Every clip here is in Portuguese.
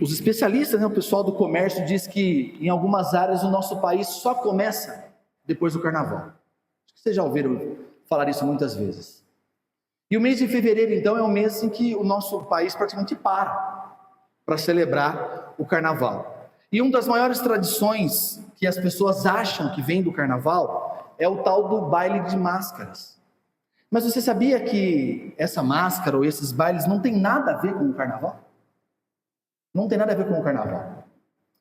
os especialistas, o pessoal do comércio diz que em algumas áreas o nosso país só começa depois do carnaval. Acho que vocês já ouviram falar isso muitas vezes. E o mês de fevereiro, então, é um mês em que o nosso país praticamente para celebrar o carnaval. E uma das maiores tradições que as pessoas acham que vem do carnaval é o tal do baile de máscaras. Mas você sabia que essa máscara ou esses bailes não tem nada a ver com o carnaval? Não tem nada a ver com o carnaval.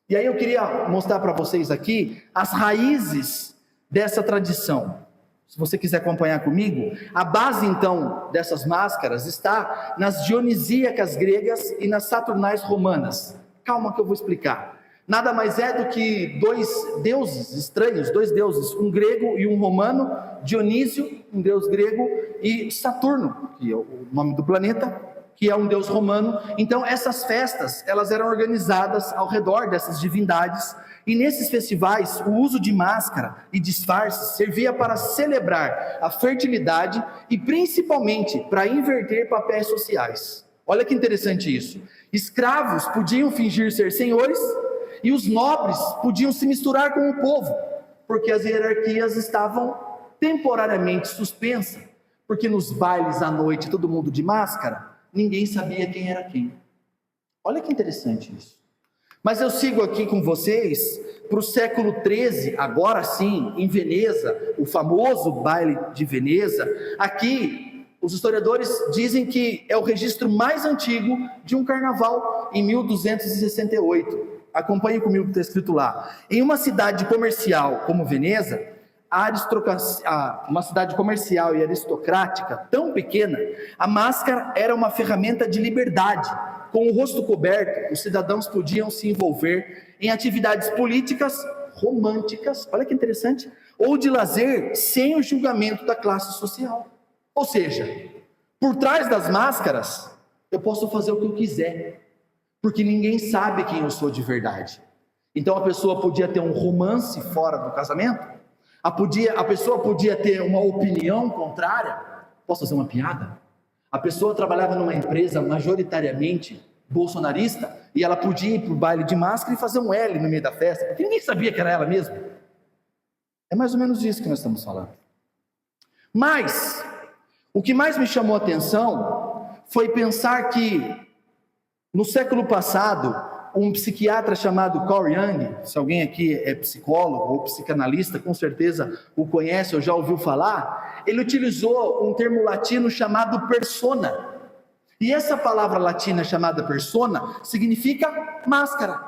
E aí eu queria mostrar para vocês aqui as raízes dessa tradição. Se você quiser acompanhar comigo, a base então dessas máscaras está nas dionisíacas gregas e nas saturnais romanas. Calma que eu vou explicar. Nada mais é do que dois deuses estranhos, dois deuses, um grego e um romano, Dionísio, um deus grego, e Saturno, que é o nome do planeta, que é um deus romano. Então essas festas, elas eram organizadas ao redor dessas divindades, e nesses festivais o uso de máscara e disfarces servia para celebrar a fertilidade e principalmente para inverter papéis sociais. Olha que interessante isso. Escravos podiam fingir ser senhores e os nobres podiam se misturar com o povo, porque as hierarquias estavam temporariamente suspensas, porque nos bailes à noite, todo mundo de máscara, ninguém sabia quem era quem. Olha que interessante isso. Mas eu sigo aqui com vocês para o século XIII, agora sim, em Veneza, o famoso baile de Veneza. Aqui, os historiadores dizem que é o registro mais antigo de um carnaval, em 1268. Acompanhe comigo o que está escrito lá. Em uma cidade comercial como Veneza, uma cidade comercial e aristocrática tão pequena, a máscara era uma ferramenta de liberdade. Com o rosto coberto, os cidadãos podiam se envolver em atividades políticas, românticas, olha que interessante, ou de lazer sem o julgamento da classe social. Ou seja, por trás das máscaras, eu posso fazer o que eu quiser, porque ninguém sabe quem eu sou de verdade. Então a pessoa podia ter um romance fora do casamento, a pessoa podia ter uma opinião contrária. Posso fazer uma piada? A pessoa trabalhava numa empresa majoritariamente bolsonarista e ela podia ir para o baile de máscara e fazer um L no meio da festa, porque ninguém sabia que era ela mesma. É mais ou menos isso que nós estamos falando. Mas o que mais me chamou a atenção foi pensar que no século passado, um psiquiatra chamado Carl Jung, se alguém aqui é psicólogo ou psicanalista, com certeza o conhece ou já ouviu falar, ele utilizou um termo latino chamado persona. E essa palavra latina chamada persona significa máscara.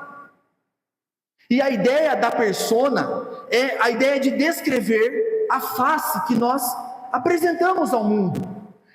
E a ideia da persona é a ideia de descrever a face que nós apresentamos ao mundo.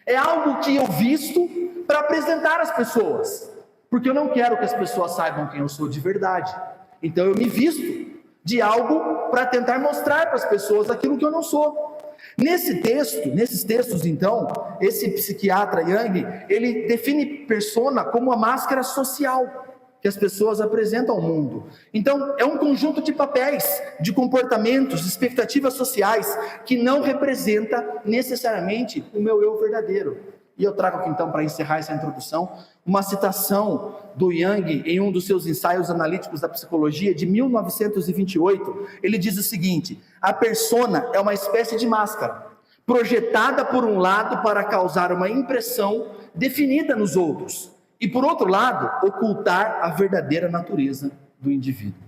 É algo que eu visto para apresentar às pessoas, porque eu não quero que as pessoas saibam quem eu sou de verdade. Então eu me visto de algo para tentar mostrar para as pessoas aquilo que eu não sou. Nesses textos, então, esse psiquiatra Jung, ele define persona como a máscara social que as pessoas apresentam ao mundo. Então, é um conjunto de papéis, de comportamentos, de expectativas sociais que não representa necessariamente o meu eu verdadeiro. E eu trago aqui então, para encerrar essa introdução, uma citação do Jung em um dos seus ensaios analíticos da psicologia de 1928. Ele diz o seguinte: a persona é uma espécie de máscara, projetada por um lado para causar uma impressão definida nos outros, e por outro lado, ocultar a verdadeira natureza do indivíduo.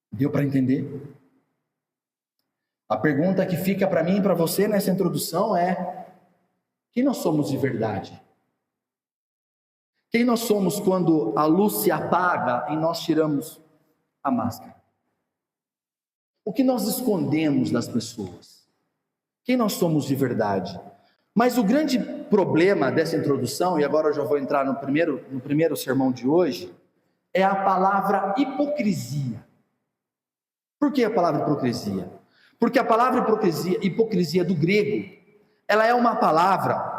Deu para entender? A pergunta que fica para mim e para você nessa introdução é: quem nós somos de verdade? Quem nós somos quando a luz se apaga e nós tiramos a máscara? O que nós escondemos das pessoas? Quem nós somos de verdade? Mas o grande problema dessa introdução, e agora eu já vou entrar no primeiro sermão de hoje, é a palavra hipocrisia. Por que a palavra hipocrisia? Porque a palavra hipocrisia do grego, ela é uma palavra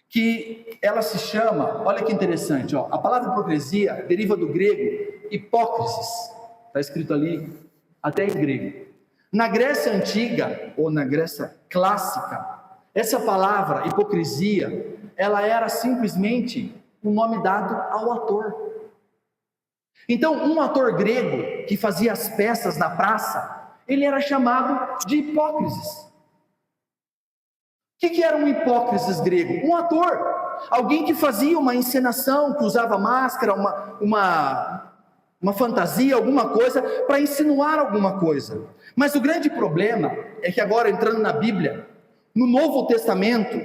que ela se chama, olha que interessante, a palavra hipocrisia deriva do grego hipócrisis, está escrito ali até em grego. Na Grécia Antiga, ou na Grécia Clássica, essa palavra hipocrisia, ela era simplesmente um nome dado ao ator. Então, um ator grego que fazia as peças na praça, ele era chamado de hipócrisis. O que era um hipócrisis grego? Um ator, alguém que fazia uma encenação, que usava máscara, uma fantasia, alguma coisa, para insinuar alguma coisa. Mas o grande problema é que agora, entrando na Bíblia, no Novo Testamento,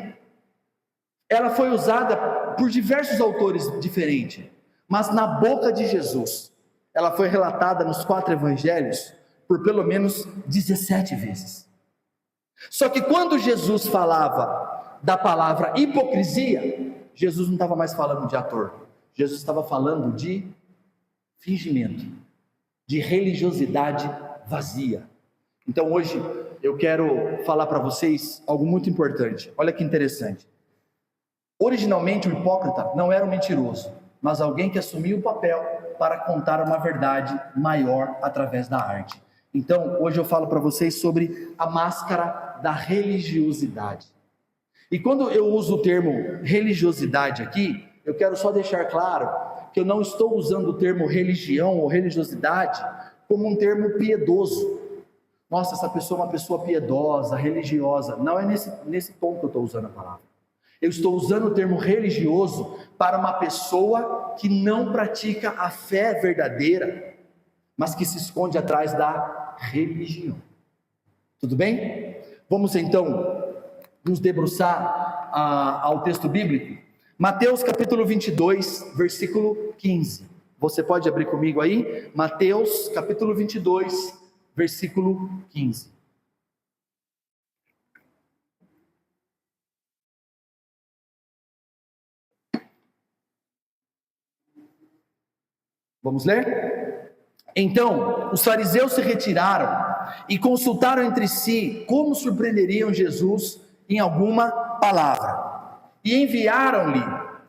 ela foi usada por diversos autores diferentes, mas na boca de Jesus, ela foi relatada nos 4 evangelhos por pelo menos 17 vezes. Só que quando Jesus falava da palavra hipocrisia, Jesus não estava mais falando de ator, Jesus estava falando de fingimento, de religiosidade vazia. Então hoje eu quero falar para vocês algo muito importante. Olha que interessante. Originalmente o hipócrita não era um mentiroso, mas alguém que assumia o papel para contar uma verdade maior através da arte. Então hoje eu falo para vocês sobre a máscara da religiosidade. E quando eu uso o termo religiosidade aqui, eu quero só deixar claro que eu não estou usando o termo religião ou religiosidade como um termo piedoso. Nossa, essa pessoa é uma pessoa piedosa, religiosa. Não é nesse tom que eu estou usando a palavra. Eu estou usando o termo religioso para uma pessoa que não pratica a fé verdadeira, mas que se esconde atrás da religião. Tudo bem? Vamos então nos debruçar ao texto bíblico. Mateus capítulo 22, versículo 15. Você pode abrir comigo aí? Mateus capítulo 22, versículo 15. Vamos ler? Então, os fariseus se retiraram e consultaram entre si como surpreenderiam Jesus em alguma palavra. E enviaram-lhe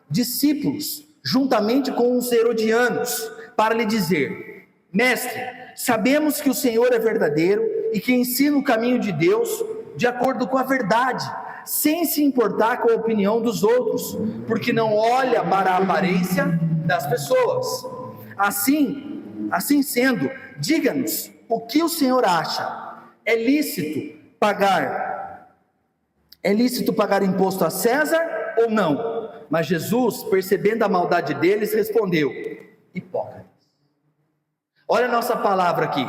discípulos, juntamente com os herodianos, para lhe dizer: Mestre, sabemos que o Senhor é verdadeiro e que ensina o caminho de Deus de acordo com a verdade, sem se importar com a opinião dos outros, porque não olha para a aparência das pessoas. Assim sendo, diga-nos o que o Senhor acha. É lícito pagar imposto a César ou não? Mas Jesus, percebendo a maldade deles, respondeu: hipócritas. Olha a nossa palavra aqui.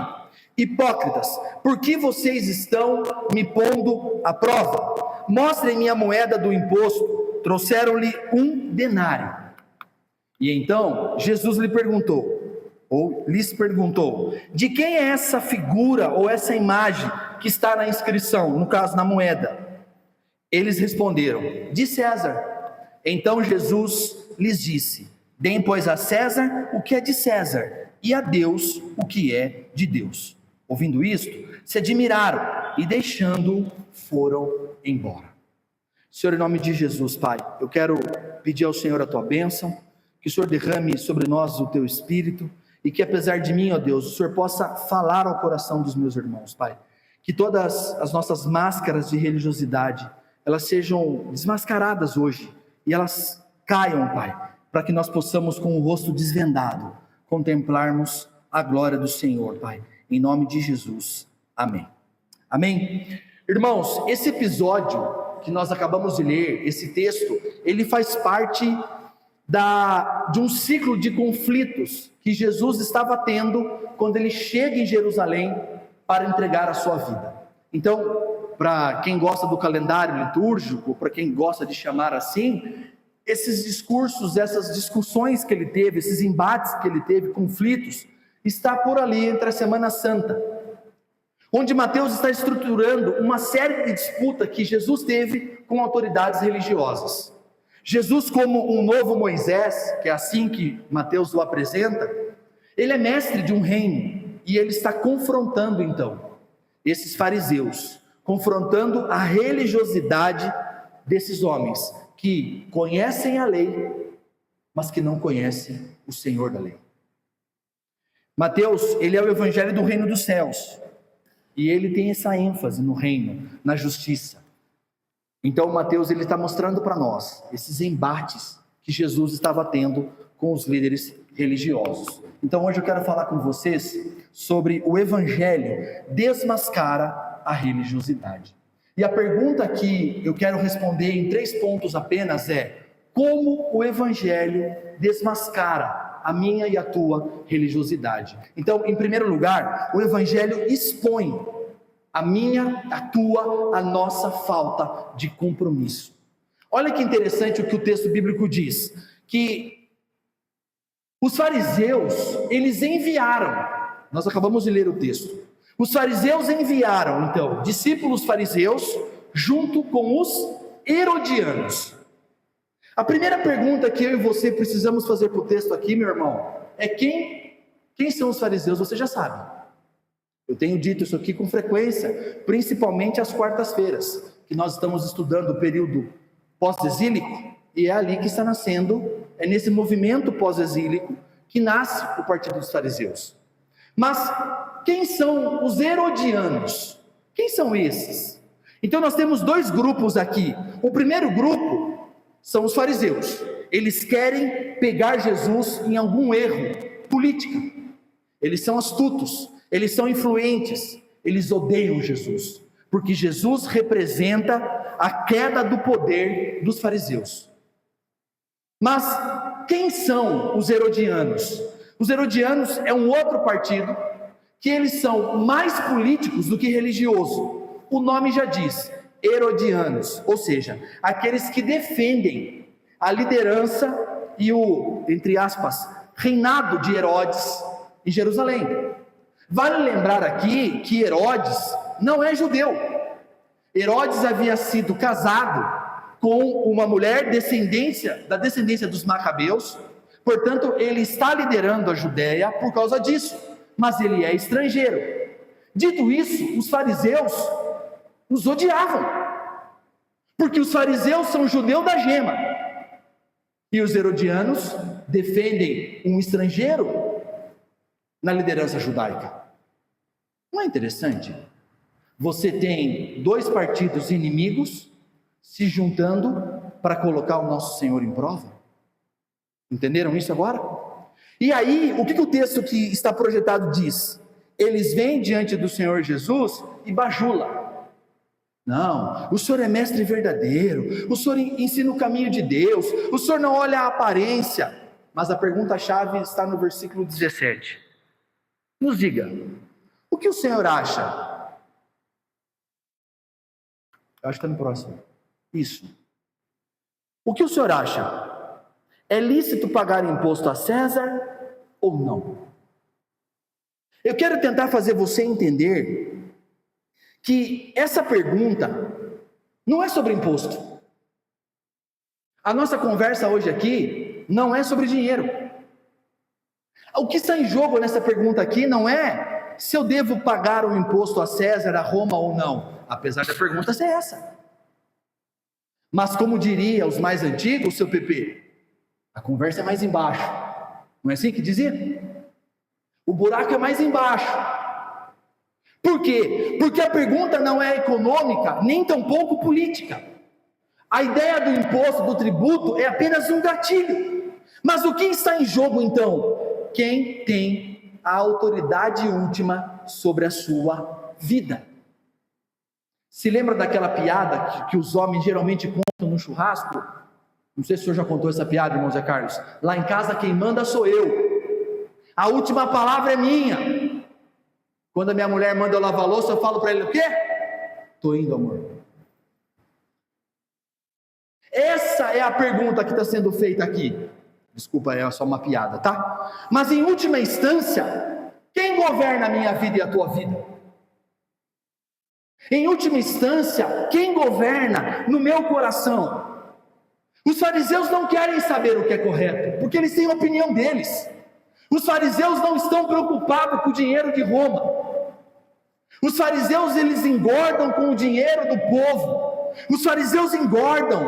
Hipócritas, por que vocês estão me pondo à prova? Mostrem-me a moeda do imposto. Trouxeram-lhe 1 denário. E então Jesus lhes perguntou: de quem é essa figura ou essa imagem que está na inscrição, no caso na moeda? Eles responderam: de César. Então Jesus lhes disse: deem, pois, a César o que é de César, e a Deus o que é de Deus. Ouvindo isto, se admiraram e, deixando, foram embora. Senhor, em nome de Jesus, Pai, eu quero pedir ao Senhor a tua bênção, que o Senhor derrame sobre nós o teu Espírito, e que apesar de mim, ó Deus, o Senhor possa falar ao coração dos meus irmãos, Pai. Que todas as nossas máscaras de religiosidade, elas sejam desmascaradas hoje, e elas caiam, Pai, para que nós possamos, com o rosto desvendado, contemplarmos a glória do Senhor, Pai. Em nome de Jesus. Amém. Amém? Irmãos, esse episódio que nós acabamos de ler, esse texto, ele faz parte de um ciclo de conflitos que Jesus estava tendo quando ele chega em Jerusalém para entregar a sua vida. Então, para quem gosta do calendário litúrgico, para quem gosta de chamar assim, esses discursos, essas discussões que ele teve, esses embates que ele teve, conflitos, está por ali entre a Semana Santa, onde Mateus está estruturando uma série de disputas que Jesus teve com autoridades religiosas. Jesus, como um novo Moisés, que é assim que Mateus o apresenta, ele é mestre de um reino, e ele está confrontando então esses fariseus, confrontando a religiosidade desses homens que conhecem a lei, mas que não conhecem o Senhor da lei. Mateus, ele é o evangelho do reino dos céus, e ele tem essa ênfase no reino, na justiça. Então Mateus, ele está mostrando para nós esses embates que Jesus estava tendo com os líderes religiosos. Então hoje eu quero falar com vocês sobre o Evangelho desmascara a religiosidade. E a pergunta que eu quero responder em 3 pontos apenas é: como o Evangelho desmascara a minha e a tua religiosidade? Então, em primeiro lugar, o Evangelho expõe a minha, a tua, a nossa falta de compromisso. Olha que interessante o que o texto bíblico diz, que os fariseus, eles enviaram, nós acabamos de ler o texto, os fariseus enviaram, então, discípulos fariseus, junto com os herodianos. A primeira pergunta que eu e você precisamos fazer para o texto aqui, meu irmão, é quem são os fariseus? Você já sabe. Eu tenho dito isso aqui com frequência, principalmente às quartas-feiras, que nós estamos estudando o período pós-exílico, e é ali que está nascendo, é nesse movimento pós-exílico que nasce o partido dos fariseus. Mas quem são os herodianos? Quem são esses? Então nós temos 2 grupos aqui. O primeiro grupo são os fariseus. Eles querem pegar Jesus em algum erro político. Eles são astutos, eles são influentes, eles odeiam Jesus, porque Jesus representa a queda do poder dos fariseus. Mas quem são os herodianos? Os herodianos é um outro partido, que eles são mais políticos do que religioso. O nome já diz, herodianos, ou seja, aqueles que defendem a liderança e o, entre aspas, reinado de Herodes em Jerusalém. Vale lembrar aqui que Herodes não é judeu. Herodes havia sido casado com uma mulher da descendência dos Macabeus, portanto ele está liderando a Judéia por causa disso, mas ele é estrangeiro. Dito isso, os fariseus os odiavam, porque os fariseus são judeus da gema, e os herodianos defendem um estrangeiro na liderança judaica. Não é interessante? Você tem 2 partidos inimigos se juntando para colocar o nosso Senhor em prova. Entenderam isso agora? E aí, o que o texto que está projetado diz? Eles vêm diante do Senhor Jesus e bajula. Não, o Senhor é mestre verdadeiro, o Senhor ensina o caminho de Deus, o Senhor não olha a aparência. Mas a pergunta-chave está no versículo 17. Nos diga, o que o Senhor acha? Eu acho que está no próximo. Isso. O que o Senhor acha? É lícito pagar imposto a César ou não? Eu quero tentar fazer você entender que essa pergunta não é sobre imposto. A nossa conversa hoje aqui não é sobre dinheiro. O que está em jogo nessa pergunta aqui não é se eu devo pagar o imposto a César, a Roma ou não, apesar da pergunta ser essa. Mas como diria os mais antigos, seu PP, a conversa é mais embaixo. Não é assim que dizia? O buraco é mais embaixo. Por quê? Porque a pergunta não é econômica, nem tampouco política. A ideia do imposto, do tributo, é apenas um gatilho. Mas o que está em jogo então? Quem tem a autoridade última sobre a sua vida? Se lembra daquela piada que os homens geralmente contam no churrasco? Não sei se o senhor já contou essa piada, irmão Zé Carlos. Lá em casa quem manda sou eu. A última palavra é minha. Quando a minha mulher manda eu lavar a louça, eu falo para ele o quê? Estou indo, amor. Essa é a pergunta que está sendo feita aqui. Desculpa, é só uma piada, tá? Mas em última instância, quem governa a minha vida e a tua vida? Em última instância, quem governa no meu coração? Os fariseus não querem saber o que é correto, porque eles têm a opinião deles. Os fariseus não estão preocupados com o dinheiro de Roma. Os fariseus, eles engordam com o dinheiro do povo. Os fariseus engordam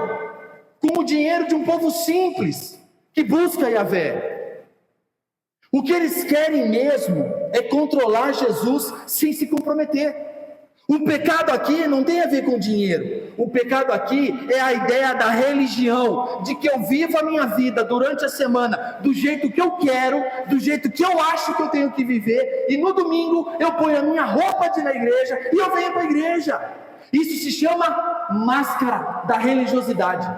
com o dinheiro de um povo simples, que busca Yahvé. O que eles querem mesmo é controlar Jesus sem se comprometer. O pecado aqui não tem a ver com dinheiro. O pecado aqui é a ideia da religião, de que eu vivo a minha vida durante a semana do jeito que eu quero, do jeito que eu acho que eu tenho que viver, e no domingo eu ponho a minha roupa de ir na igreja e eu venho para a igreja. Isso se chama máscara da religiosidade.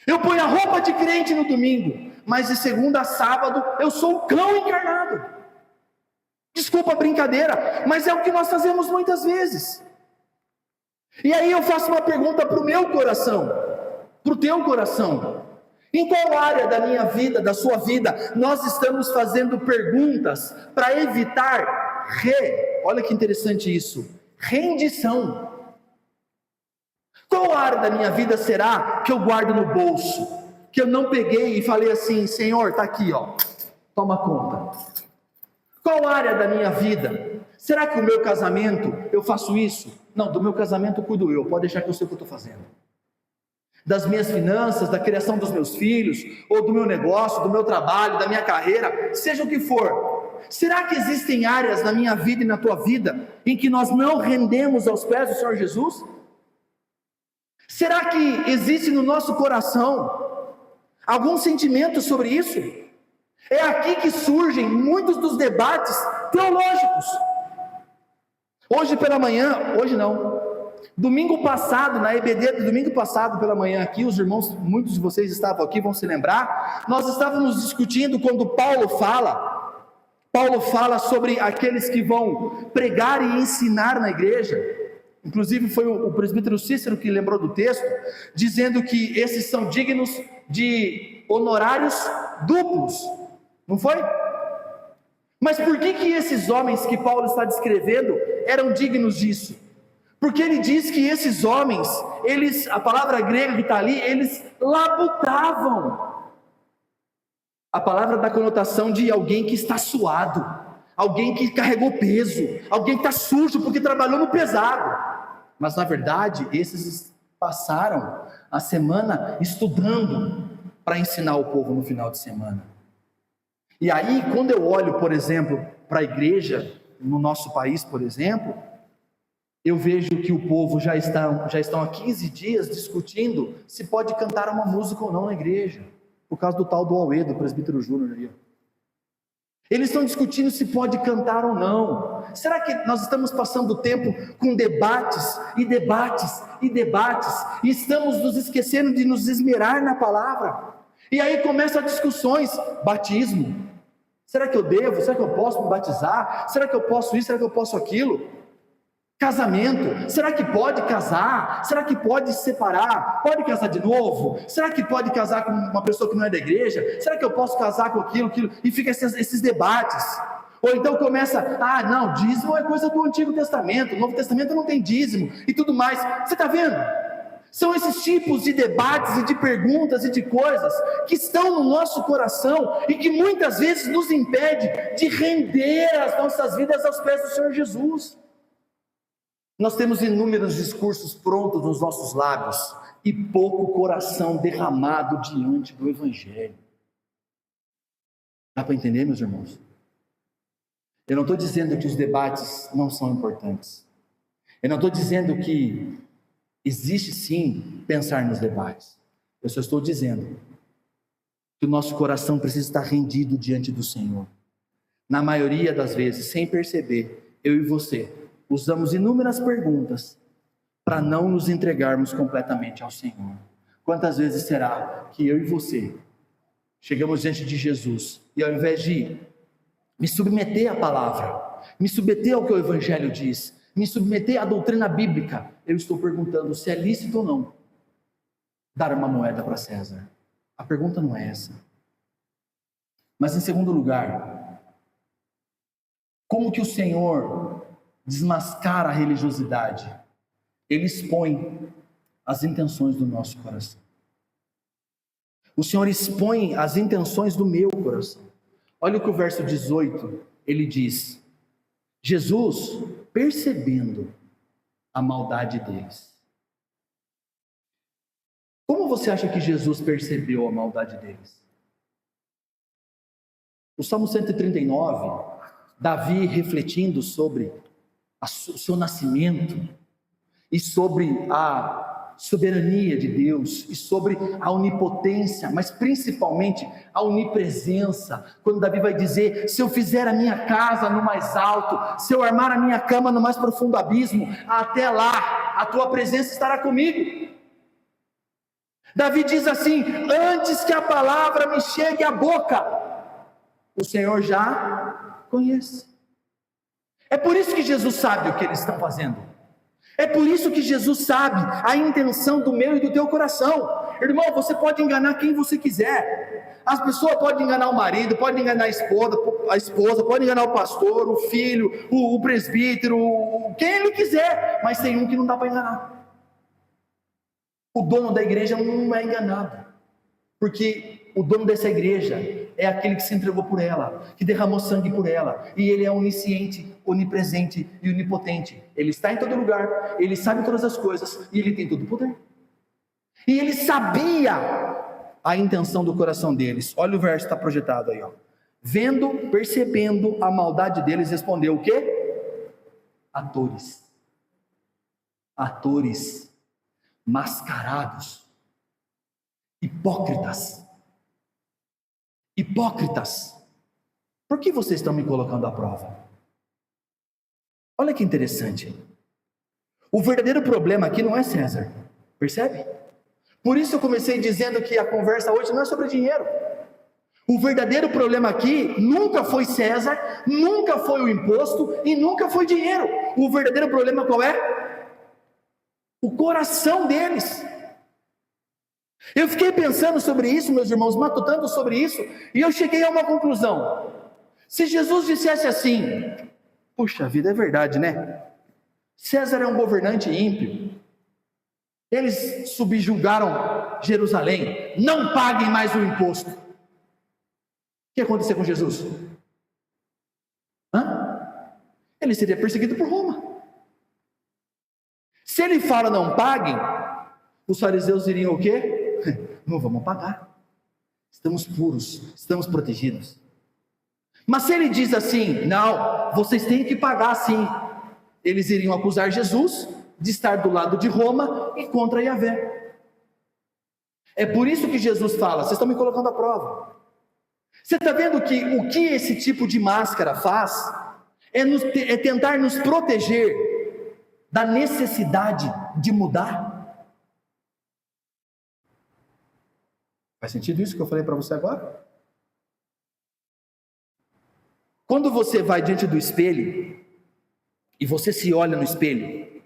Eu ponho a roupa de crente no domingo, mas de segunda a sábado eu sou o cão encarnado. Desculpa a brincadeira, mas é o que nós fazemos muitas vezes. E aí eu faço uma pergunta para o meu coração, para o teu coração. Em qual área da minha vida, da sua vida, nós estamos fazendo perguntas para evitar olha que interessante isso, rendição? Qual área da minha vida será que eu guardo no bolso? Que eu não peguei e falei assim, Senhor, está aqui, ó, toma conta. Qual área da minha vida? Será que o meu casamento, eu faço isso? Não, do meu casamento cuido eu, pode deixar que eu sei o que eu estou fazendo. Das minhas finanças, da criação dos meus filhos, ou do meu negócio, do meu trabalho, da minha carreira, seja o que for. Será que existem áreas na minha vida e na tua vida, em que nós não rendemos aos pés do Senhor Jesus? Será que existe no nosso coração algum sentimento sobre isso? É aqui que surgem muitos dos debates teológicos. Hoje pela manhã, hoje não, domingo passado, na EBD do domingo passado pela manhã aqui, os irmãos, muitos de vocês estavam aqui, vão se lembrar, nós estávamos discutindo quando Paulo fala sobre aqueles que vão pregar e ensinar na igreja. Inclusive foi o presbítero Cícero que lembrou do texto, dizendo que esses são dignos de honorários duplos, não foi? Mas por que esses homens que Paulo está descrevendo eram dignos disso? Porque ele diz que esses homens, a palavra grega que está ali, eles labutavam. A palavra dá conotação de alguém que está suado, alguém que carregou peso, alguém que está sujo porque trabalhou no pesado. Mas na verdade, esses passaram a semana estudando para ensinar o povo no final de semana. E aí, quando eu olho, por exemplo, para a igreja, no nosso país, por exemplo, eu vejo que o povo já estão há 15 dias discutindo se pode cantar uma música ou não na igreja, por causa do tal do Auê, do presbítero Júnior aí. Eles estão discutindo se pode cantar ou não. Será que nós estamos passando tempo com debates e debates e debates, e estamos nos esquecendo de nos esmerar na palavra? E aí começam as discussões, batismo. Será que eu devo? Será que eu posso me batizar? Será que eu posso isso? Será que eu posso aquilo? Casamento, será que pode casar? Será que pode se separar? Pode casar de novo? Será que pode casar com uma pessoa que não é da igreja? Será que eu posso casar com aquilo? E fica esses debates. Ou então começa, não, dízimo é coisa do Antigo Testamento, o Novo Testamento não tem dízimo e tudo mais. Você está vendo? São esses tipos de debates e de perguntas e de coisas que estão no nosso coração e que muitas vezes nos impede de render as nossas vidas aos pés do Senhor Jesus. Nós temos inúmeros discursos prontos nos nossos lábios e pouco coração derramado diante do Evangelho. Dá para entender, meus irmãos? Eu não estou dizendo que os debates não são importantes. Eu não estou dizendo que existe sim pensar nos debates. Eu só estou dizendo que o nosso coração precisa estar rendido diante do Senhor. Na maioria das vezes, sem perceber, eu e você usamos inúmeras perguntas para não nos entregarmos completamente ao Senhor. Quantas vezes será que eu e você chegamos diante de Jesus e ao invés de me submeter à palavra, me submeter ao que o Evangelho diz, me submeter à doutrina bíblica, eu estou perguntando se é lícito ou não dar uma moeda para César? A pergunta não é essa. Mas em segundo lugar, como que o Senhor desmascara a religiosidade? Ele expõe as intenções do nosso coração. O Senhor expõe as intenções do meu coração. Olha o que o verso 18, ele diz: Jesus, percebendo a maldade deles. Como você acha que Jesus percebeu a maldade deles? O Salmo 139, Davi refletindo sobre o seu nascimento, e sobre a soberania de Deus, e sobre a onipotência, mas principalmente a onipresença. Quando Davi vai dizer: se eu fizer a minha casa no mais alto, se eu armar a minha cama no mais profundo abismo, até lá a tua presença estará comigo. Davi diz assim: antes que a palavra me chegue à boca, o Senhor já conhece. É por isso que Jesus sabe o que eles estão fazendo. É por isso que Jesus sabe a intenção do meu e do teu coração. Irmão, você pode enganar quem você quiser. As pessoas podem enganar o marido, podem enganar a esposa, pode enganar o pastor, o filho, o presbítero, quem ele quiser, mas tem um que não dá para enganar. O dono da igreja não é enganado, porque o dono dessa igreja é aquele que se entregou por ela, que derramou sangue por ela, e ele é onisciente, onipresente e onipotente. Ele está em todo lugar, ele sabe todas as coisas, e ele tem todo o poder. E ele sabia a intenção do coração deles. Olha o verso que está projetado aí, ó. Vendo, percebendo a maldade deles, respondeu o quê? Atores, mascarados, hipócritas, por que vocês estão me colocando à prova? Olha que interessante, o verdadeiro problema aqui não é César, percebe? Por isso eu comecei dizendo que a conversa hoje não é sobre dinheiro. O verdadeiro problema aqui nunca foi César, nunca foi o imposto e nunca foi dinheiro. O verdadeiro problema qual é? O coração deles. Eu fiquei pensando sobre isso, meus irmãos, matutando sobre isso, e eu cheguei a uma conclusão. Se Jesus dissesse assim: puxa vida, é verdade, né? César é um governante ímpio, eles subjugaram Jerusalém, não paguem mais o imposto. O que ia acontecer com Jesus? Ele seria perseguido por Roma. Se ele fala não paguem, os fariseus iriam o quê? Não vamos pagar, estamos puros, estamos protegidos. Mas se ele diz assim: não, vocês têm que pagar sim, eles iriam acusar Jesus de estar do lado de Roma e contra Yahvé. É por isso que Jesus fala: vocês estão me colocando à prova. Você está vendo que o que esse tipo de máscara faz é tentar nos proteger da necessidade de mudar. Faz sentido isso que eu falei para você agora? Quando você vai diante do espelho e você se olha no espelho,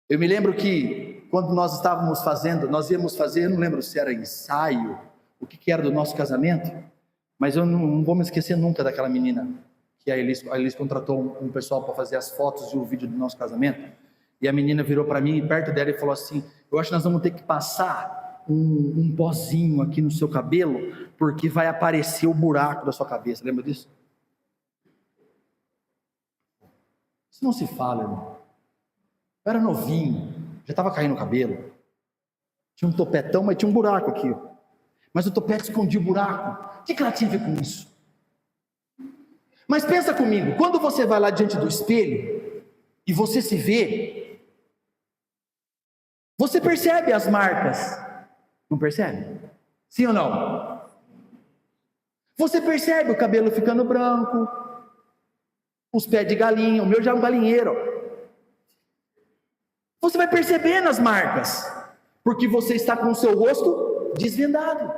eu me lembro que quando nós estávamos fazendo, nós íamos fazer, eu não lembro se era ensaio, o que era do nosso casamento, mas eu não vou me esquecer nunca daquela menina que a Elis contratou um pessoal para fazer as fotos e o vídeo do nosso casamento. E a menina virou para mim, perto dela, e falou assim: eu acho que nós vamos ter que passar um pozinho aqui no seu cabelo, porque vai aparecer o buraco da sua cabeça. Lembra disso? Isso não se fala, irmão. Eu era novinho, já estava caindo o cabelo, tinha um topetão, mas tinha um buraco aqui, mas o topete escondia o buraco. O que ela tinha a ver com isso? Mas pensa comigo, quando você vai lá diante do espelho e você se vê, você percebe as marcas, não percebe? Sim ou não? Você percebe o cabelo ficando branco, os pés de galinha, o meu já é um galinheiro. Você vai percebendo as marcas, porque você está com o seu rosto desvendado.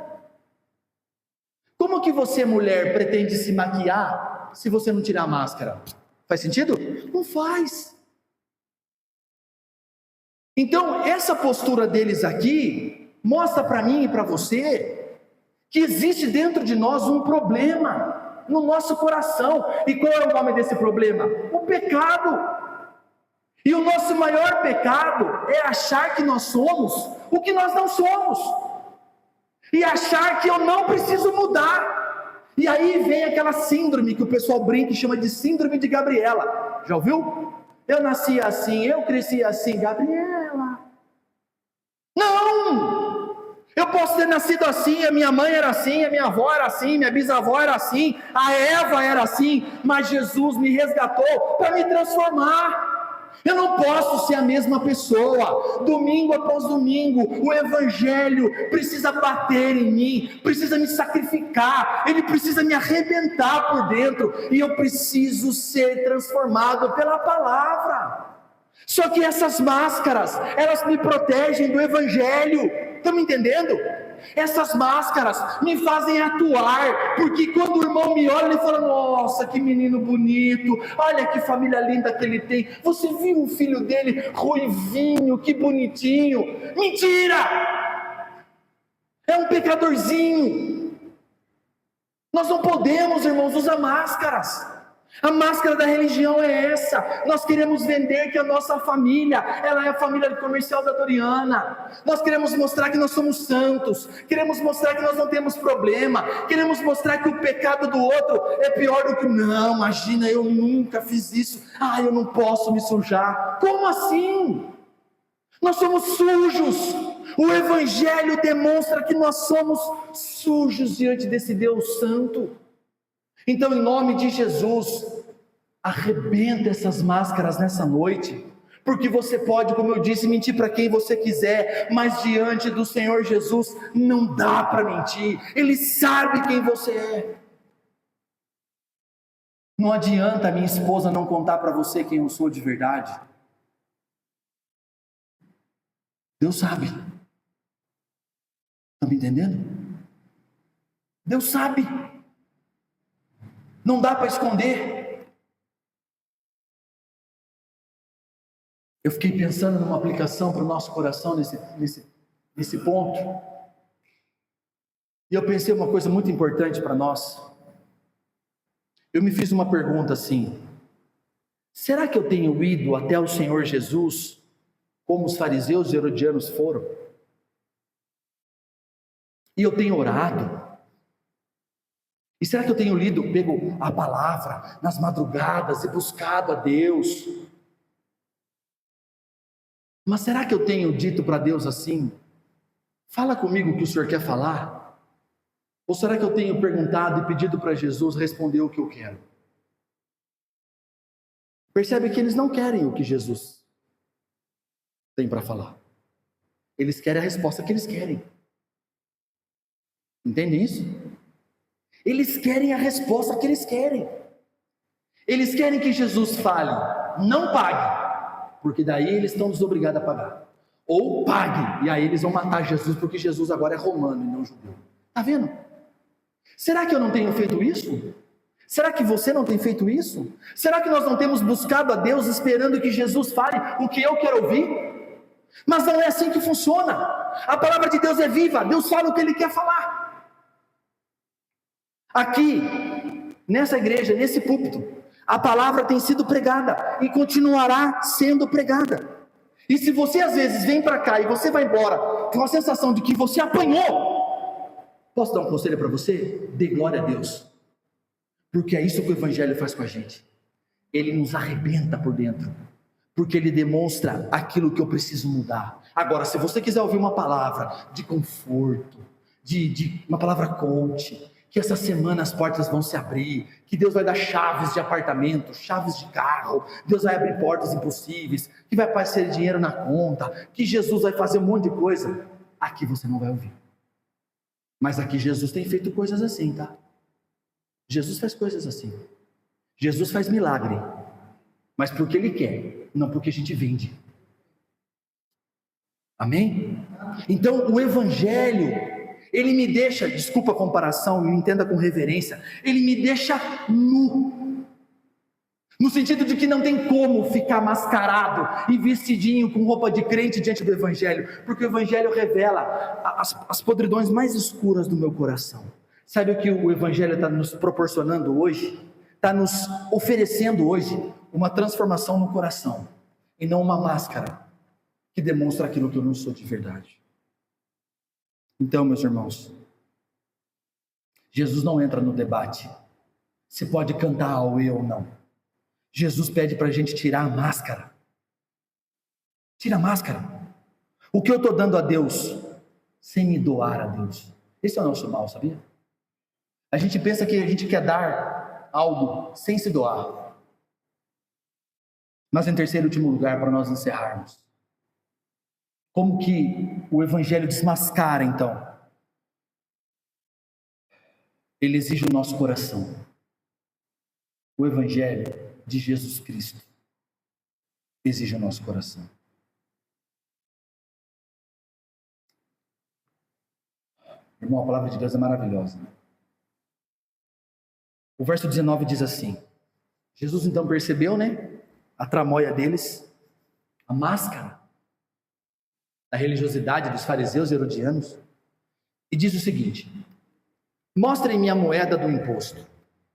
Como que você, mulher, pretende se maquiar se você não tirar a máscara? Faz sentido? Não faz. Então, essa postura deles aqui mostra para mim e para você que existe dentro de nós um problema no nosso coração. E qual é o nome desse problema? O pecado. E o nosso maior pecado é achar que nós somos o que nós não somos, e achar que eu não preciso mudar. E aí vem aquela síndrome que o pessoal brinca e chama de síndrome de Gabriela. Já ouviu? Eu nasci assim, eu cresci assim. Gabriela, não! Eu posso ter nascido assim, a minha mãe era assim, a minha avó era assim, minha bisavó era assim, a Eva era assim, mas Jesus me resgatou para me transformar. Eu não posso ser a mesma pessoa, domingo após domingo. O Evangelho precisa bater em mim, precisa me sacrificar, ele precisa me arrebentar por dentro, e eu preciso ser transformado pela palavra. Só que essas máscaras, elas me protegem do Evangelho, estão me entendendo? Essas máscaras me fazem atuar, porque quando o irmão me olha, ele fala: nossa, que menino bonito, olha que família linda que ele tem, você viu o filho dele, ruivinho, que bonitinho. Mentira! É um pecadorzinho. Nós não podemos, irmãos, usar máscaras. A máscara da religião é essa. Nós queremos vender que a nossa família, ela é a família comercial da Doriana. Nós queremos mostrar que nós somos santos, queremos mostrar que nós não temos problema, queremos mostrar que o pecado do outro é pior do que... Não, imagina, eu nunca fiz isso, eu não posso me sujar. Como assim? Nós somos sujos. O Evangelho demonstra que nós somos sujos diante desse Deus santo. Então, em nome de Jesus, arrebenta essas máscaras nessa noite, porque você pode, como eu disse, mentir para quem você quiser, mas diante do Senhor Jesus não dá para mentir. Ele sabe quem você é. Não adianta a minha esposa não contar para você quem eu sou de verdade. Deus sabe. Estão me entendendo? Deus sabe. Não dá para esconder. Eu fiquei pensando numa aplicação para o nosso coração nesse ponto. E eu pensei uma coisa muito importante para nós. Eu me fiz uma pergunta assim: será que eu tenho ido até o Senhor Jesus como os fariseus e herodianos foram? E eu tenho orado? E será que eu tenho pego a palavra nas madrugadas e buscado a Deus? Mas será que eu tenho dito para Deus assim: fala comigo o que o Senhor quer falar? Ou será que eu tenho perguntado e pedido para Jesus responder o que eu quero? Percebe que eles não querem o que Jesus tem para falar. Eles querem a resposta que eles querem. Entende isso? Eles querem a resposta que eles querem. Eles querem que Jesus fale: não pague, porque daí eles estão desobrigados a pagar. Ou pague, e aí eles vão matar Jesus, porque Jesus agora é romano e não judeu. Está vendo? Será que eu não tenho feito isso? Será que você não tem feito isso? Será que nós não temos buscado a Deus esperando que Jesus fale o que eu quero ouvir? Mas não é assim que funciona. A palavra de Deus é viva. Deus fala o que Ele quer falar. Aqui, nessa igreja, nesse púlpito, a palavra tem sido pregada e continuará sendo pregada. E se você às vezes vem para cá e você vai embora com a sensação de que você apanhou, posso dar um conselho para você? Dê glória a Deus, porque é isso que o Evangelho faz com a gente. Ele nos arrebenta por dentro, porque ele demonstra aquilo que eu preciso mudar. Agora, se você quiser ouvir uma palavra de conforto, de uma palavra coach, que essa semana as portas vão se abrir, que Deus vai dar chaves de apartamento, chaves de carro, Deus vai abrir portas impossíveis, que vai aparecer dinheiro na conta, que Jesus vai fazer um monte de coisa, aqui você não vai ouvir. Mas aqui Jesus tem feito coisas assim, tá? Jesus faz coisas assim. Jesus faz milagre, mas porque Ele quer, não porque a gente vende. Amém? Então o Evangelho, ele me deixa, desculpa a comparação, me entenda com reverência, ele me deixa nu, no sentido de que não tem como ficar mascarado e vestidinho com roupa de crente diante do Evangelho, porque o Evangelho revela as podridões mais escuras do meu coração. Sabe o que o Evangelho está nos proporcionando hoje? Está nos oferecendo hoje uma transformação no coração, e não uma máscara que demonstra aquilo que eu não sou de verdade. Então, meus irmãos, Jesus não entra no debate se pode cantar auê ou não. Jesus pede para a gente tirar a máscara. Tira a máscara. O que eu estou dando a Deus? sem me doar a Deus. Esse é o nosso mal, sabia? A gente pensa que a gente quer dar algo sem se doar. Mas em terceiro e último lugar, para nós encerrarmos, como que o Evangelho desmascara então? Ele exige o nosso coração. O Evangelho de Jesus Cristo exige o nosso coração. Irmão, a palavra de Deus é maravilhosa. O verso 19 diz assim: Jesus então percebeu, a tramóia deles, a máscara da religiosidade dos fariseus e herodianos, e diz o seguinte: mostrem-me a moeda do imposto.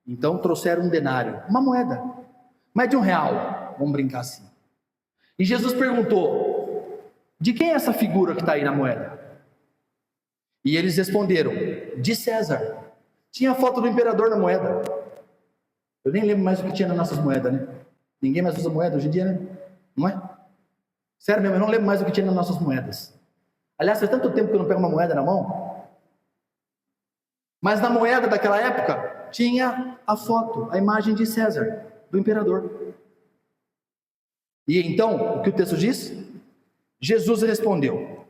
Então trouxeram um denário, uma moeda, mais de R$1, vamos brincar assim. E Jesus perguntou: de quem é essa figura que está aí na moeda? E eles responderam: de César. Tinha a foto do imperador na moeda. Eu nem lembro mais o que tinha nas nossas moedas, Ninguém mais usa moeda hoje em dia, Não é? Sério mesmo, eu não lembro mais o que tinha nas nossas moedas. Aliás, faz tanto tempo que eu não pego uma moeda na mão. Mas na moeda daquela época tinha a foto, a imagem de César, do imperador. E então, o que o texto diz? Jesus respondeu: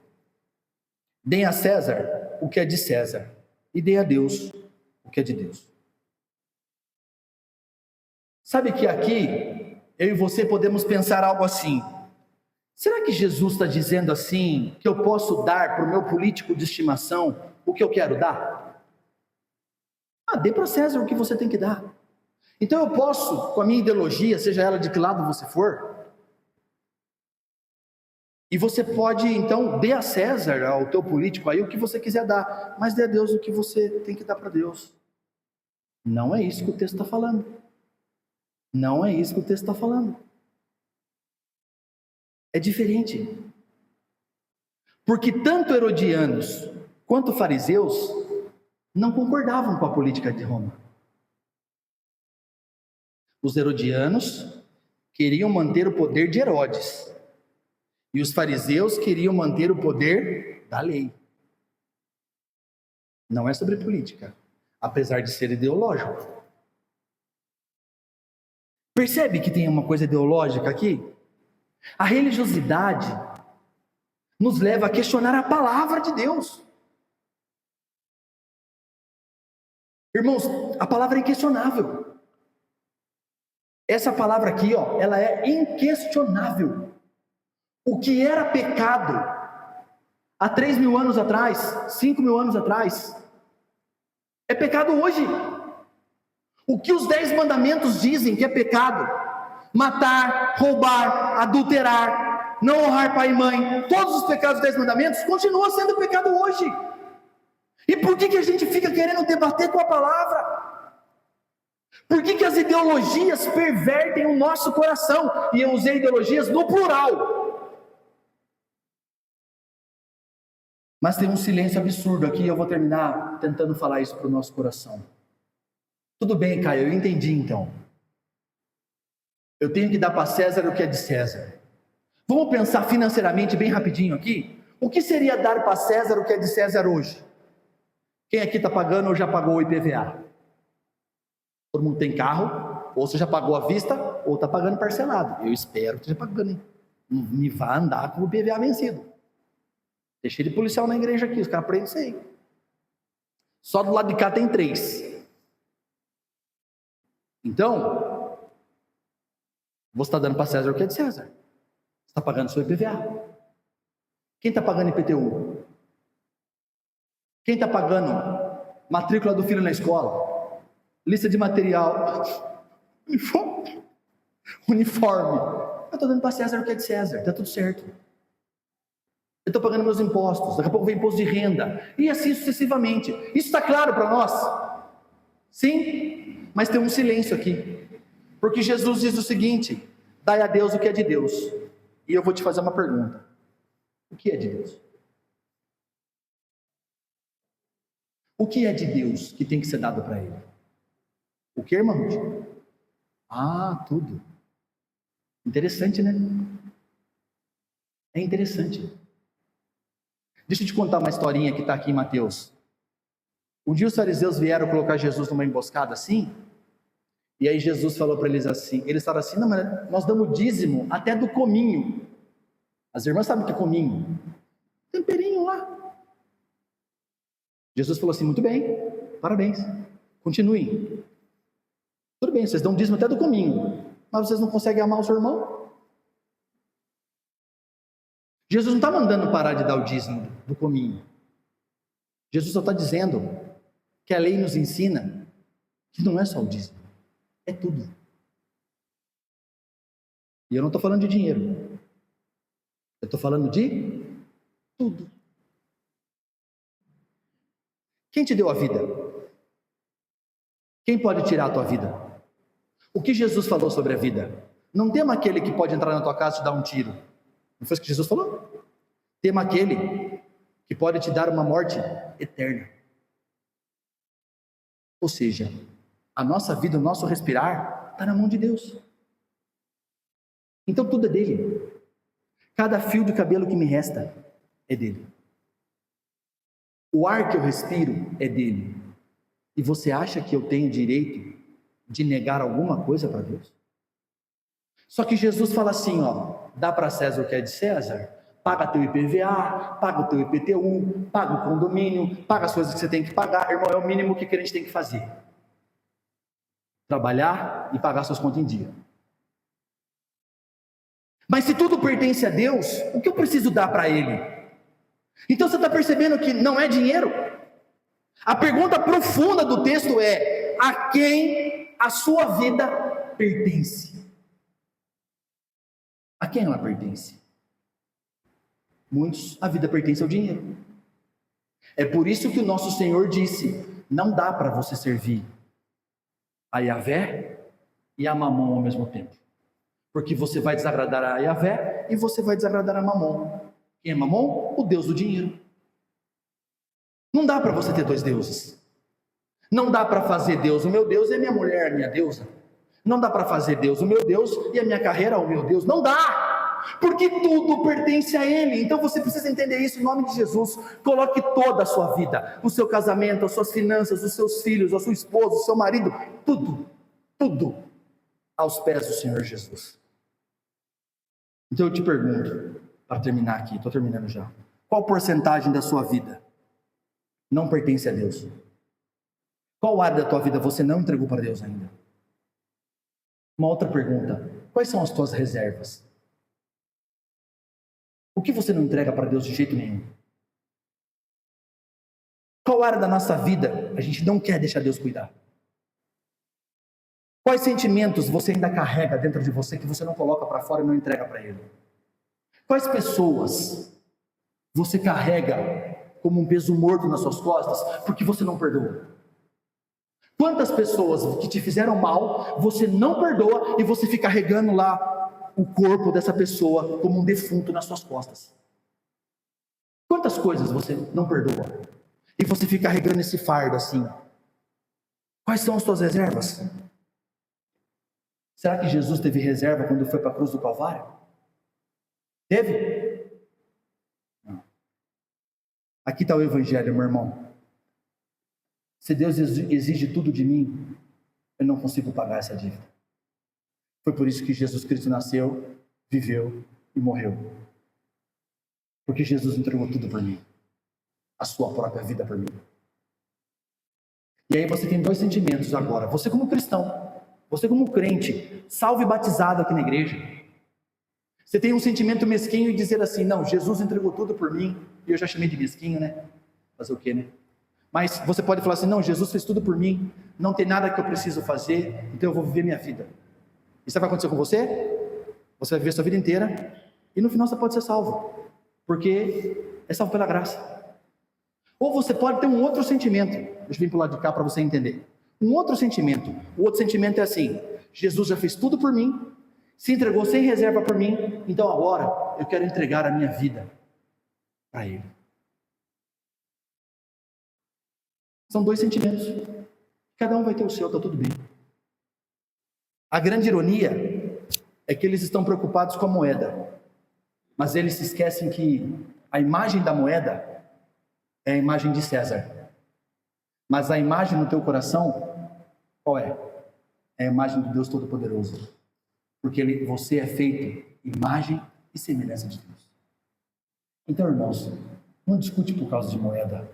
deem a César o que é de César, e deem a Deus o que é de Deus. Sabe que aqui, eu e você podemos pensar algo assim: será que Jesus está dizendo assim, que eu posso dar para o meu político de estimação o que eu quero dar? Dê para César o que você tem que dar. Então eu posso, com a minha ideologia, seja ela de que lado você for, e você pode, então, dê a César, ao teu político aí, o que você quiser dar, mas dê a Deus o que você tem que dar para Deus. Não é isso que o texto está falando. Não é isso que o texto está falando. É diferente. Porque tanto herodianos quanto fariseus não concordavam com a política de Roma. Os herodianos queriam manter o poder de Herodes, e os fariseus queriam manter o poder da lei. Não é sobre política, apesar de ser ideológico. Percebe que tem uma coisa ideológica aqui? A religiosidade nos leva a questionar a palavra de Deus. Irmãos, a palavra é inquestionável. Essa palavra aqui, ela é inquestionável. O que era pecado há 3.000 anos atrás, 5.000 anos atrás, é pecado hoje. O que os 10 mandamentos dizem que é pecado: matar, roubar, adulterar, não honrar pai e mãe, todos os pecados dos 10 mandamentos continuam sendo pecado hoje. E por que a gente fica querendo debater com a palavra? Por que as ideologias pervertem o nosso coração? E eu usei ideologias no plural. Mas tem um silêncio absurdo aqui, e eu vou terminar tentando falar isso para o nosso coração. Tudo bem, Caio, eu entendi então. Eu tenho que dar para César o que é de César. Vamos pensar financeiramente bem rapidinho aqui? O que seria dar para César o que é de César hoje? Quem aqui está pagando ou já pagou o IPVA? Todo mundo tem carro, ou você já pagou à vista, ou está pagando parcelado. Eu espero que esteja pagando, hein? Não me vá andar com o IPVA vencido. Deixei de policial na igreja aqui, os caras prendem isso aí. Só do lado de cá tem 3. Então, você está dando para César o que é de César. Você está pagando seu IPVA. Quem está pagando IPTU? Quem está pagando matrícula do filho na escola? Lista de material? Uniforme. Eu estou dando para César o que é de César. Está tudo certo. Eu estou pagando meus impostos. Daqui a pouco vem imposto de renda. E assim sucessivamente. Isso está claro para nós? Sim. Mas tem um silêncio aqui. Porque Jesus diz o seguinte: dai a Deus o que é de Deus. E eu vou te fazer uma pergunta: o que é de Deus? O que é de Deus que tem que ser dado para Ele? O que, irmãos? Tudo. Interessante, né? É interessante. Deixa eu te contar uma historinha que está aqui em Mateus. Um dia os fariseus vieram colocar Jesus numa emboscada assim, e aí Jesus falou para eles assim, eles falaram assim, não, mas nós damos dízimo até do cominho. As irmãs sabem o que é cominho? Temperinho lá. Jesus falou assim, muito bem, parabéns, continuem. Tudo bem, vocês dão dízimo até do cominho, mas vocês não conseguem amar o seu irmão? Jesus não está mandando parar de dar o dízimo do cominho. Jesus só está dizendo que a lei nos ensina que não é só o dízimo, é tudo. E eu não estou falando de dinheiro, eu estou falando de tudo. Quem te deu a vida? Quem pode tirar a tua vida? O que Jesus falou sobre a vida? Não tema aquele que pode entrar na tua casa e te dar um tiro. Não foi isso que Jesus falou? Tema aquele que pode te dar uma morte eterna. Ou seja, a nossa vida, o nosso respirar, está na mão de Deus. Então tudo é dele. Cada fio de cabelo que me resta é dele. O ar que eu respiro é dele. E você acha que eu tenho direito de negar alguma coisa para Deus? Só que Jesus fala assim, ó, dá para César o que é de César, paga teu IPVA, paga o teu IPTU, paga o condomínio, paga as coisas que você tem que pagar. Irmão, é o mínimo que a gente tem que fazer. Trabalhar e pagar suas contas em dia. Mas se tudo pertence a Deus, o que eu preciso dar para Ele? Então você está percebendo que não é dinheiro? A pergunta profunda do texto é: a quem a sua vida pertence? A quem ela pertence? Muitos, a vida pertence ao dinheiro. É por isso que o nosso Senhor disse: não dá para você servir a Yahvé e a Mamon ao mesmo tempo, porque você vai desagradar a Yahvé e você vai desagradar a Mamon. Quem é Mamon? O Deus do dinheiro. Não dá para você ter dois deuses. Não dá para fazer Deus o meu Deus e a minha mulher a minha deusa. Não dá para fazer Deus o meu Deus e a minha carreira o meu Deus. Não dá, porque tudo pertence a Ele. Então você precisa entender isso em nome de Jesus. Coloque toda a sua vida, o seu casamento, as suas finanças, os seus filhos, a sua esposa, o seu marido, tudo aos pés do Senhor Jesus. Então eu te pergunto, para terminar aqui, estou terminando já, qual porcentagem da sua vida não pertence a Deus? Qual área da tua vida você não entregou para Deus ainda? Uma outra pergunta: quais são as tuas reservas? O que você não entrega para Deus de jeito nenhum? Qual área da nossa vida a gente não quer deixar Deus cuidar? Quais sentimentos você ainda carrega dentro de você que você não coloca para fora e não entrega para Ele? Quais pessoas você carrega como um peso morto nas suas costas porque você não perdoa? Quantas pessoas que te fizeram mal você não perdoa e você fica carregando lá o corpo dessa pessoa como um defunto nas suas costas? Quantas coisas você não perdoa e você fica carregando esse fardo assim? Quais são as suas reservas? Será que Jesus teve reserva quando foi para a cruz do Calvário? Teve? Não. Aqui está o Evangelho, meu irmão. Se Deus exige tudo de mim, eu não consigo pagar essa dívida. Foi por isso que Jesus Cristo nasceu, viveu e morreu. Porque Jesus entregou tudo por mim. A sua própria vida por mim. E aí você tem dois sentimentos agora. Você como cristão, você como crente, salvo e batizado aqui na igreja. Você tem um sentimento mesquinho e dizer assim: não, Jesus entregou tudo por mim. E eu já chamei de mesquinho, né? Fazer o quê, né? Mas você pode falar assim: não, Jesus fez tudo por mim, não tem nada que eu preciso fazer, então eu vou viver minha vida. Isso vai acontecer com você? Você vai viver sua vida inteira e no final você pode ser salvo, porque é salvo pela graça. Ou você pode ter um outro sentimento. Deixa eu vir para o lado de cá para você entender. Um outro sentimento. O outro sentimento é assim: Jesus já fez tudo por mim, se entregou sem reserva por mim, então agora eu quero entregar a minha vida para Ele. São dois sentimentos. Cada um vai ter o seu, está tudo bem. A grande ironia é que eles estão preocupados com a moeda, mas eles se esquecem que a imagem da moeda é a imagem de César. Mas a imagem no teu coração, qual é? É a imagem do Deus Todo-Poderoso. Porque você é feito imagem e semelhança de Deus. Então, irmãos, não discute por causa de moeda.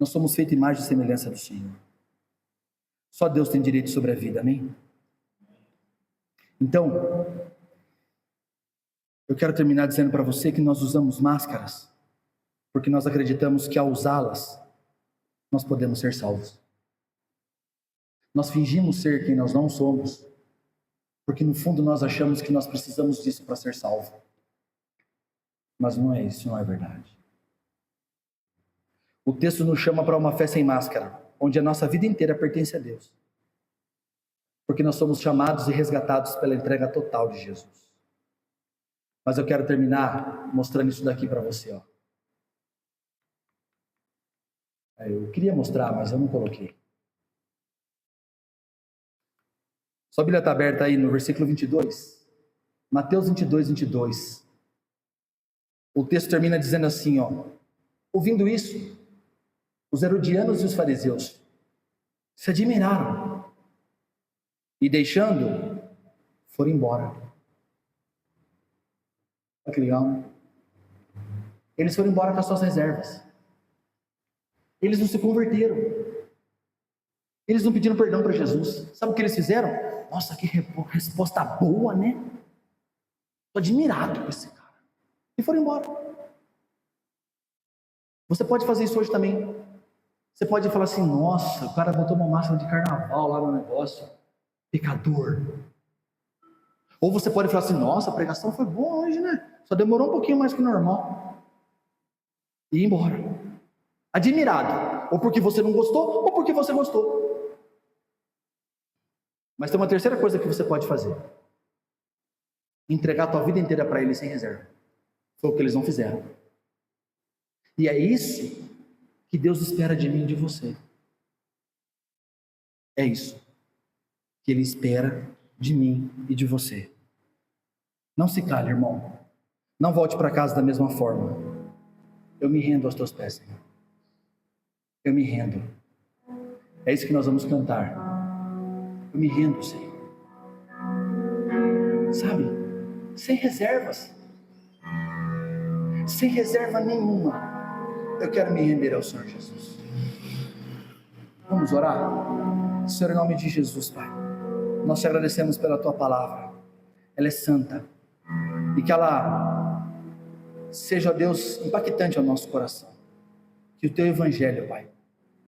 Nós somos feitos imagem e semelhança do Senhor. Só Deus tem direito sobre a vida, amém? Então, eu quero terminar dizendo para você que nós usamos máscaras, porque nós acreditamos que ao usá-las, nós podemos ser salvos. Nós fingimos ser quem nós não somos, porque no fundo nós achamos que nós precisamos disso para ser salvo. Mas não é isso, não é verdade. O texto nos chama para uma fé sem máscara, onde a nossa vida inteira pertence a Deus. Porque nós somos chamados e resgatados pela entrega total de Jesus. Mas eu quero terminar mostrando isso daqui para você, ó. Eu queria mostrar, mas eu não coloquei. Sua Bíblia está aberta aí no versículo 22. Mateus 22, 22. O texto termina dizendo assim, ó. Ouvindo isso, os herodianos e os fariseus se admiraram e, deixando, foram embora. Olha que legal, né? Eles foram embora com as suas reservas. Eles não se converteram. Eles não pediram perdão para Jesus. Sabe o que eles fizeram? Nossa, que resposta boa, né? Estou admirado com esse cara. E foram embora. Você pode fazer isso hoje também. Você pode falar assim, nossa, o cara botou uma máscara de carnaval lá no negócio. Pecador. Ou você pode falar assim, nossa, a pregação foi boa hoje, né? Só demorou um pouquinho mais que o normal. E ir embora. Admirado. Ou porque você não gostou, ou porque você gostou. Mas tem uma terceira coisa que você pode fazer. Entregar a tua vida inteira para Ele sem reserva. Foi o que eles não fizeram. E é isso que Deus espera de mim e de você. É isso que Ele espera de mim e de você. Não se cale, irmão. Não volte para casa da mesma forma. Eu me rendo aos teus pés, Senhor. Eu me rendo. É isso que nós vamos cantar. Eu me rendo, Senhor. Sabe? Sem reservas. Sem reserva nenhuma. Eu quero me render ao Senhor Jesus. Vamos orar? Senhor, em nome de Jesus, Pai. Nós te agradecemos pela Tua palavra. Ela é santa. E que ela seja, Deus, impactante ao nosso coração. Que o Teu Evangelho, Pai,